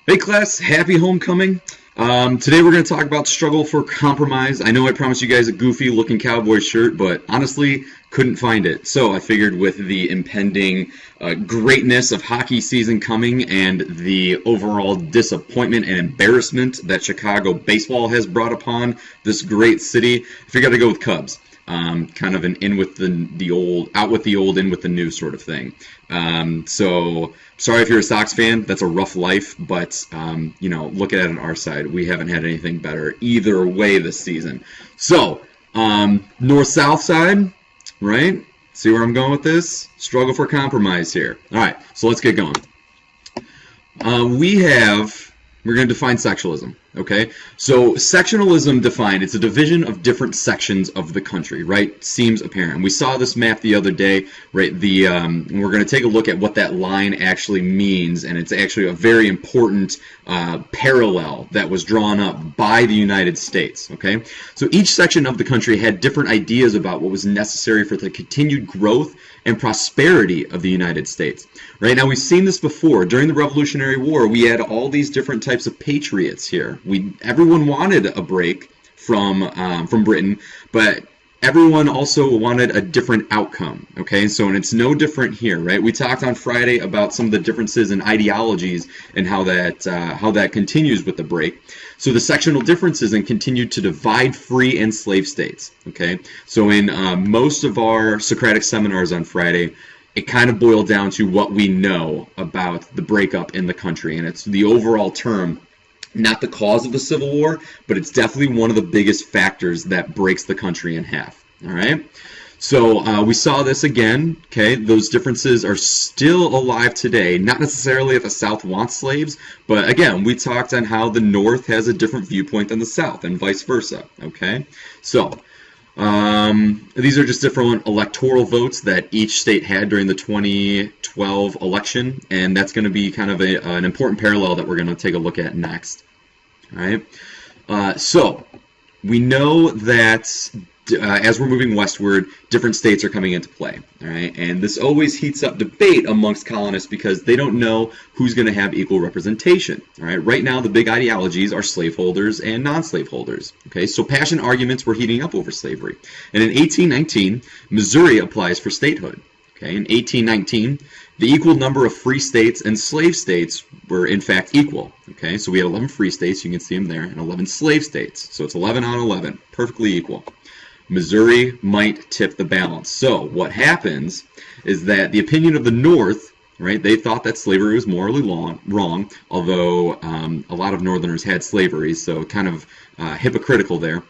Hey class, happy homecoming. Today we're going to talk about struggle for compromise. I know I promised you guys a goofy looking cowboy shirt, but honestly couldn't find it. So I figured with the impending greatness of hockey season coming and the overall disappointment and embarrassment that Chicago baseball has brought upon this great city, I figured I'd go with Cubs. Kind of an in with the old, out with the old, in with the new sort of thing. So sorry if you're a Sox fan, that's a rough life, but look at it on our side. We haven't had anything better either way this season. So north-south side, right? See where I'm going with this? Struggle for compromise here. All right, so let's get going. We're going to define sectionalism, okay? So sectionalism defined, it's a division of different sections of the country, right? Seems apparent. We saw this map the other day, right? We're going to take a look at what that line actually means, and it's actually a very important parallel that was drawn up by the United States, okay? So each section of the country had different ideas about what was necessary for the continued growth and prosperity of the United States. Right now, we've seen this before. During the Revolutionary War, we had all these different types of patriots here. Everyone wanted a break from Britain, but everyone also wanted a different outcome. Okay, so and it's no different here, right? We talked on Friday about some of the differences in ideologies and how that continues with the break. So the sectional differences and continued to divide free and slave states. Okay, so in most of our Socratic seminars on Friday, it kind of boiled down to what we know about the breakup in the country, and it's the overall term, not the cause of the Civil War, but it's definitely one of the biggest factors that breaks the country in half. All right. So we saw this again, okay? Those differences are still alive today. Not necessarily that the South wants slaves, but again, we talked on how the North has a different viewpoint than the South and vice versa, okay? So these are just different electoral votes that each state had during the 2012 election, and that's going to be kind of an important parallel that we're going to take a look at next, all right? So we know that as we're moving westward, different states are coming into play, all right? And this always heats up debate amongst colonists because they don't know who's going to have equal representation, all right? Right now, the big ideologies are slaveholders and non-slaveholders, okay? So passion arguments were heating up over slavery. And in 1819, Missouri applies for statehood, okay? In 1819, the equal number of free states and slave states were in fact equal, okay? So we had 11 free states, you can see them there, and 11 slave states. So it's 11 on 11, perfectly equal. Missouri might tip the balance. So what happens is that the opinion of the North, right, they thought that slavery was morally wrong, although a lot of Northerners had slavery, so kind of hypocritical there.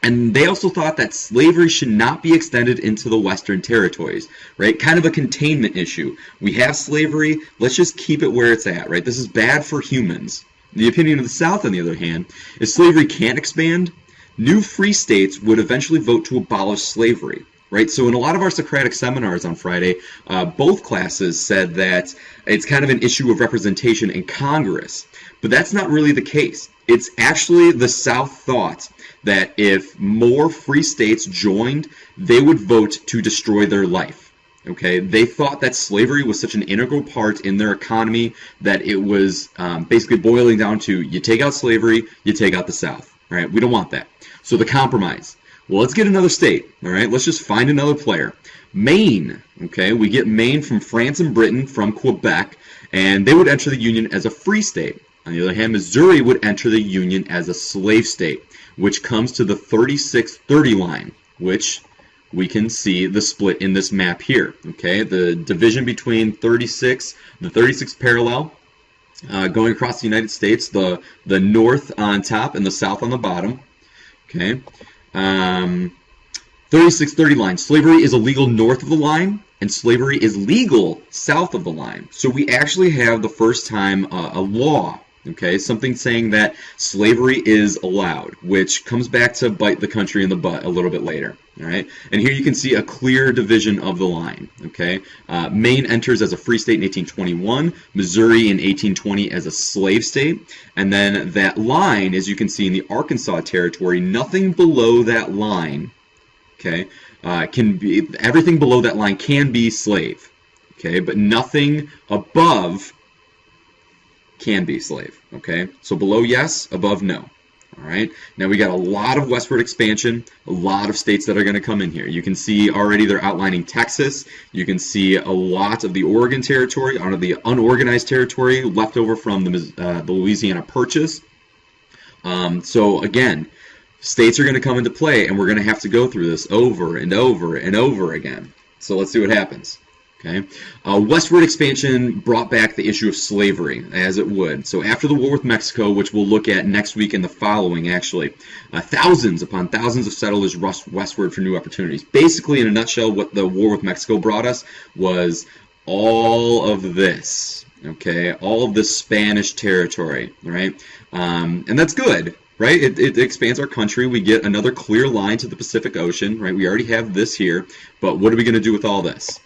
And they also thought that slavery should not be extended into the Western territories, right? Kind of a containment issue. We have slavery, let's just keep it where it's at, right? This is bad for humans. The opinion of the South, on the other hand, is slavery can't expand. New free states would eventually vote to abolish slavery, right? So in a lot of our Socratic seminars on Friday, both classes said that it's kind of an issue of representation in Congress, but that's not really the case. It's actually the South thought that if more free states joined, they would vote to destroy their life. Okay, they thought that slavery was such an integral part in their economy that it was basically boiling down to you take out slavery, you take out the South. All right, we don't want that. So the compromise. Well, let's get another state. All right, let's just find another player. Maine. Okay, we get Maine from France and Britain, from Quebec, and they would enter the Union as a free state. On the other hand, Missouri would enter the Union as a slave state, which comes to the 36-30 line, which we can see the split in this map here. Okay, the division between the 36 parallel, going across the United States, the north on top and the south on the bottom. Okay, 36-30 line. Slavery is illegal north of the line, and slavery is legal south of the line. So we actually have the first time a law, okay, something saying that slavery is allowed, which comes back to bite the country in the butt a little bit later. All right, and here you can see a clear division of the line. Okay, Maine enters as a free state in 1821, Missouri in 1820 as a slave state, and then that line, as you can see in the Arkansas territory, nothing below that line, okay, can be, everything below that line can be slave, okay, but nothing above can be slave. Okay, so below yes, above no. All right, now we got a lot of westward expansion, a lot of states that are going to come in here. You can see already they're outlining Texas. You can see a lot of the Oregon Territory, out of the unorganized territory left over from the Louisiana Purchase. So again, states are going to come into play, and we're going to have to go through this over and over and over again. So let's see what happens. Okay, westward expansion brought back the issue of slavery, as it would. So after the war with Mexico, which we'll look at next week and the following, actually, thousands upon thousands of settlers rushed westward for new opportunities. Basically, in a nutshell, what the war with Mexico brought us was all of this. Okay, all of this Spanish territory, right? And that's good. Right, it expands our country. We get another clear line to the Pacific Ocean. Right, we already have this here, but what are we going to do with all this?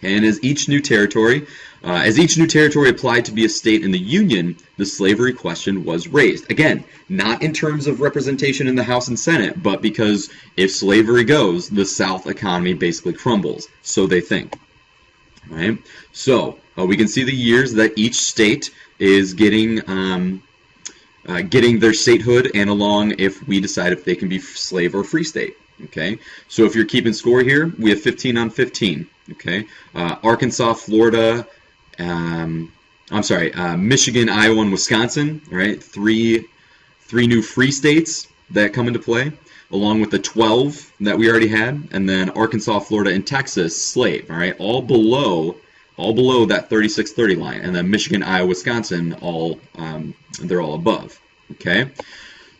And as each new territory applied to be a state in the Union, the slavery question was raised. Again, not in terms of representation in the House and Senate, but because if slavery goes, the South economy basically crumbles. So they think. Right. So we can see the years that each state is getting their statehood, and along if we decide if they can be slave or free state. Okay, so if you're keeping score here, we have 15 on 15. Okay, Arkansas, Florida, Michigan, Iowa, and Wisconsin. Right, three new free states that come into play, along with the 12 that we already had, and then Arkansas, Florida, and Texas, slave. All right, all below that 3630 line, and then Michigan, Iowa, Wisconsin, they're all above. Okay,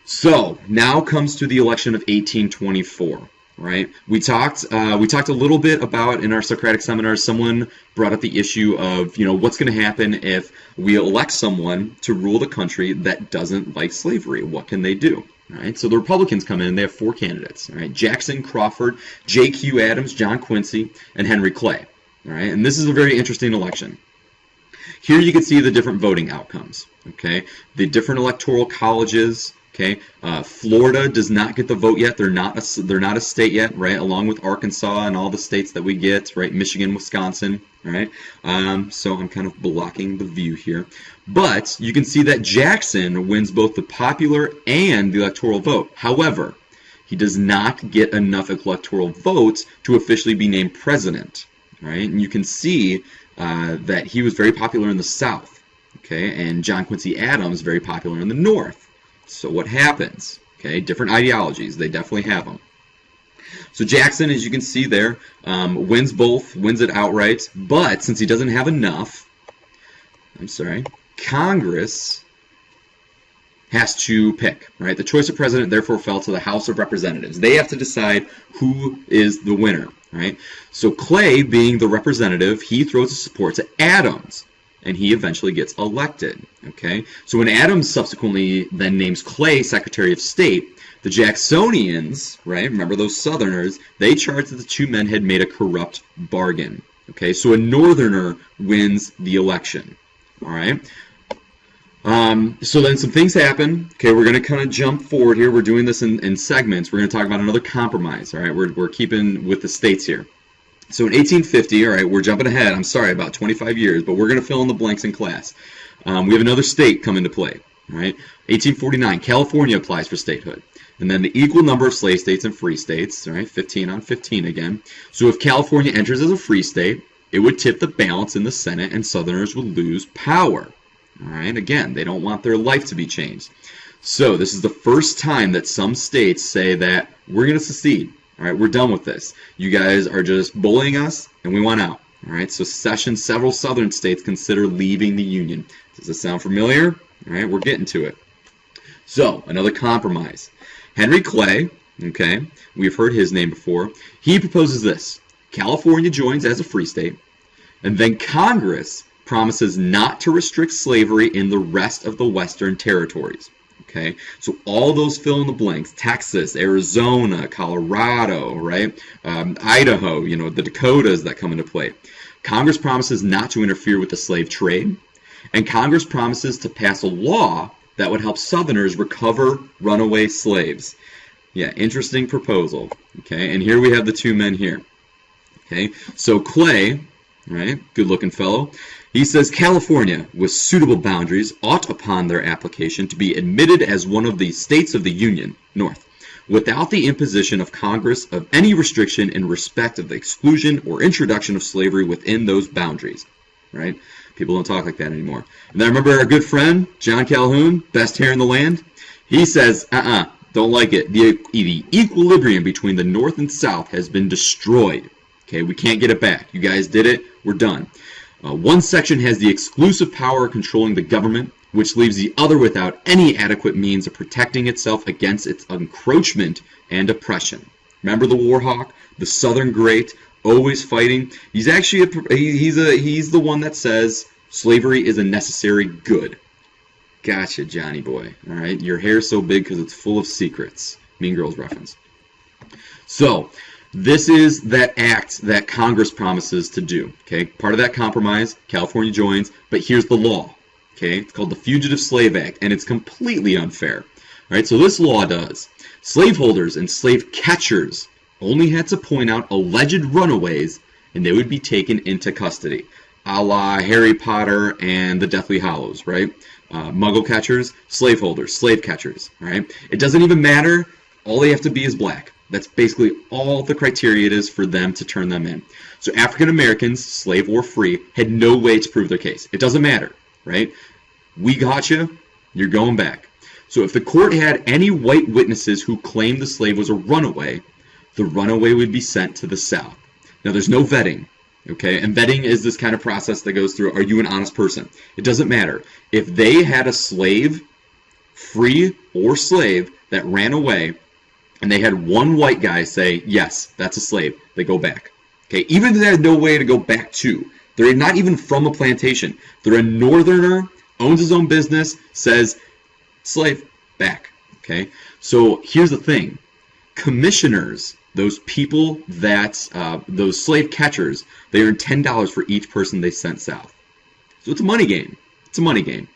so now comes to the election of 1824. Right, we talked a little bit about in our Socratic seminars. Someone brought up the issue of what's going to happen if we elect someone to rule the country that doesn't like slavery. What can they do? Right, so the Republicans come in. They have 4 candidates. Right, Jackson, Crawford, J.Q. Adams, John Quincy, and Henry Clay. All right, and this is a very interesting election. Here you can see the different voting outcomes. Okay, the different electoral colleges. Okay, Florida does not get the vote yet. They're not a state yet, right? Along with Arkansas and all the states that we get, right? Michigan, Wisconsin, right? So I'm kind of blocking the view here, but you can see that Jackson wins both the popular and the electoral vote. However, he does not get enough electoral votes to officially be named president, right? And you can see that he was very popular in the South, okay, and John Quincy Adams very popular in the North. So what happens? Okay, different ideologies. They definitely have them. So Jackson, as you can see there, wins it outright. But since he doesn't have enough, Congress has to pick. Right, the choice of president therefore fell to the House of Representatives. They have to decide who is the winner. Right. So Clay, being the representative, he throws his support to Adams. And he eventually gets elected. Okay, so when Adams subsequently then names Clay Secretary of State, the Jacksonians, right, remember those Southerners, they charged that the two men had made a corrupt bargain. Okay, so a Northerner wins the election. All right. So then some things happen. Okay, we're going to kind of jump forward here. We're doing this in segments. We're going to talk about another compromise. All right, we're keeping with the states here. So in 1850, all right, we're jumping ahead. I'm sorry, about 25 years, but we're going to fill in the blanks in class. We have another state come into play. All right, 1849, California applies for statehood. And then the equal number of slave states and free states, all right, 15 on 15 again. So if California enters as a free state, it would tip the balance in the Senate and Southerners would lose power. All right, again, they don't want their life to be changed. So this is the first time that some states say that we're going to secede. All right, we're done with this. You guys are just bullying us, and we want out. All right, so secession, several southern states consider leaving the Union. Does this sound familiar? All right, we're getting to it. So, another compromise. Henry Clay, okay, we've heard his name before. He proposes this. California joins as a free state, and then Congress promises not to restrict slavery in the rest of the western territories. Okay, so all those fill in the blanks: Texas, Arizona, Colorado, right? Idaho, the Dakotas that come into play. Congress promises not to interfere with the slave trade, and Congress promises to pass a law that would help Southerners recover runaway slaves. Yeah, interesting proposal. Okay, and here we have the two men here. Okay, so Clay, right? Good-looking fellow. He says California, with suitable boundaries, ought upon their application to be admitted as one of the states of the Union, North, without the imposition of Congress of any restriction in respect of the exclusion or introduction of slavery within those boundaries, right? People don't talk like that anymore. And then remember our good friend, John Calhoun, best hair in the land? He says, don't like it. The equilibrium between the North and South has been destroyed. Okay, we can't get it back. You guys did it. We're done. One section has the exclusive power of controlling the government, which leaves the other without any adequate means of protecting itself against its encroachment and oppression. Remember the war hawk, the Southern great, always fighting? He's actually he's the one that says slavery is a necessary good. Gotcha, Johnny boy. All right, your hair's so big because it's full of secrets. Mean Girls reference. So, this is that act that Congress promises to do. Okay, part of that compromise, California joins, but here's the law. Okay, it's called the Fugitive Slave Act, and it's completely unfair. All right, so this law does. Slaveholders and slave catchers only had to point out alleged runaways, and they would be taken into custody, a la Harry Potter and the Deathly Hallows, right? Muggle catchers, slaveholders, slave catchers, right? It doesn't even matter. All they have to be is black. That's basically all the criteria it is for them to turn them in. So African Americans, slave or free, had no way to prove their case. It doesn't matter, right? We got you. You're going back. So if the court had any white witnesses who claimed the slave was a runaway, the runaway would be sent to the South. Now, there's no vetting, okay? And vetting is this kind of process that goes through, are you an honest person? It doesn't matter. If they had a slave, free or slave, that ran away, and they had one white guy say, yes, that's a slave, they go back. Okay, even if they had no way to go back to. They're not even from a plantation. They're a northerner, owns his own business, says, slave, back. Okay, so here's the thing. Commissioners, those people that, those slave catchers, they earn $10 for each person they sent south. So it's a money game. It's a money game.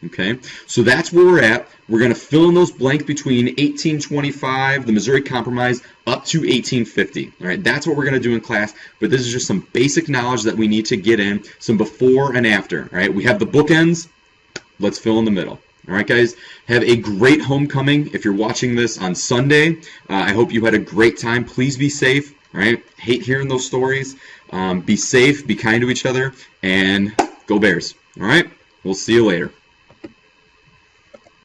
Okay, so that's where we're at. We're going to fill in those blanks between 1825, the Missouri Compromise, up to 1850. All right, that's what we're going to do in class, but this is just some basic knowledge that we need to get in, some before and after. All right, we have the bookends. Let's fill in the middle. All right, guys, have a great homecoming. If you're watching this on Sunday, I hope you had a great time. Please be safe. All right, hate hearing those stories. Be safe, be kind to each other, and go Bears. All right, we'll see you later.